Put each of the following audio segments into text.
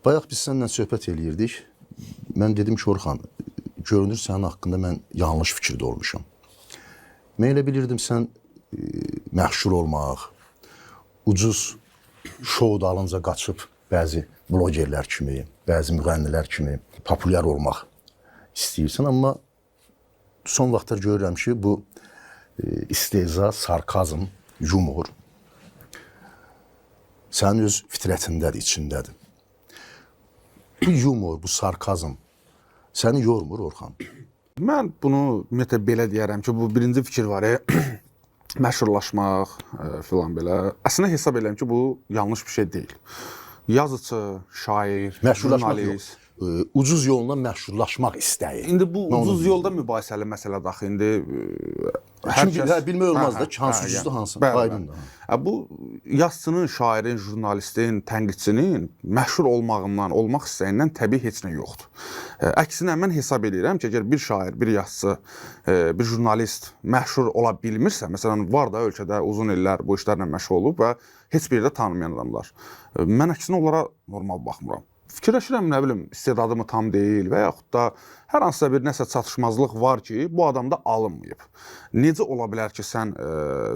Bayaq biz səninlə söhbət eləyirdik. Mən dedim ki, Orxan, görünür sənin haqqında mən yanlış fikirdə olmuşam. Mən elə bilirdim sən məşhur olmaq, ucuz şou dalınca qaçıb bəzi blogerlər kimi, bəzi müğənnilər kimi populyar olmaq istəyirsən, amma son vaxtlar görürəm ki, bu istehza, sarkazm, yumor sənin öz fitrətindədir, içindədir. Bu yumor, bu sarkazm səni yormur, Orxan? Mən bunu ümumiyyətlə belə deyərəm ki, bu birinci fikir var ya, məşhurlaşmaq filan belə. Əslində hesab edirəm ki, bu yanlış bir şey deyil. Yazıcı, şair, jurnalist. Ucuz yolla məşhurlaşmaq istəyi. İndi bu ucuz yolda mübahisəli məsələdir axı. İndi bilmək olmaz da, hansı ucuzdur, hansı? Aydındır. Bu yazıçının, şairin, jurnalistin, tənqidçinin məşhur olmağından, olmaq istəyindən təbii heç nə yoxdur. Əksinə mən hesab edirəm ki, əgər bir şair, bir yazıçı, bir jurnalist məşhur ola bilmirsə, məsələn, var da ölkədə uzun illər bu işlərlə məşğul olub və heç bir də tanımayan adamlar. Mən əksinə onlara normal baxmıram. Fikirləşirəm, nə bilim, istedadımı tam deyil və yaxud da hər hansısa bir nəsə çatışmazlıq var ki, bu adamda alınmayıb. Necə ola bilər ki, sən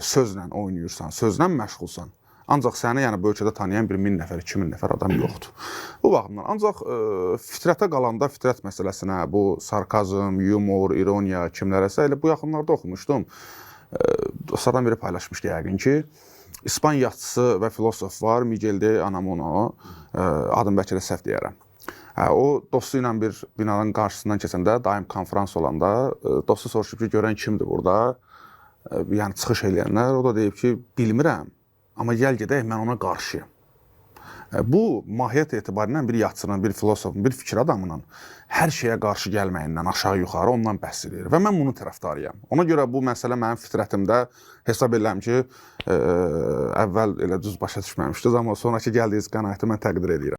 sözlə oynayırsan, sözlə məşğulsan, ancaq səni yəni bu ölkədə tanıyan bir 1000 nəfər, 2000 nəfər adam yoxdur. Bu baxımdan, ancaq fitrətə qalanda fitrət məsələsinə, bu sarkazm, yumor, ironiya kimlərəsə, elə bu yaxınlarda oxumuşdum. Dostlardan biri paylaşmışdı yəqin ki, İspan yazıçısı və filosof var, Miguel de Unamuno, adını bəlkə də səhv deyərəm. O, dostu ilə bir binanın qarşısından keçəndə, daim konferans olanda, dostu soruşub ki, görən kimdir burada? Yəni, çıxış eləyənlər, o da deyib ki, bilmirəm, amma gəl gedək, mən ona qarşıyım. Bu, mahiyyət etibarilə bir yazıçının, bir filosofun, bir fikir adamının hər şeyə qarşı gəlməyindən aşağı-yuxarı ondan bəhs edir və mən bunun tərəfdarıyam. Ona görə bu məsələ mənim fitrətimdə hesab edirəm ki, əvvəl elə düz başa düşməmişdiniz, amma sonraki gəldiyiniz qənaəti mən təqdir edirəm.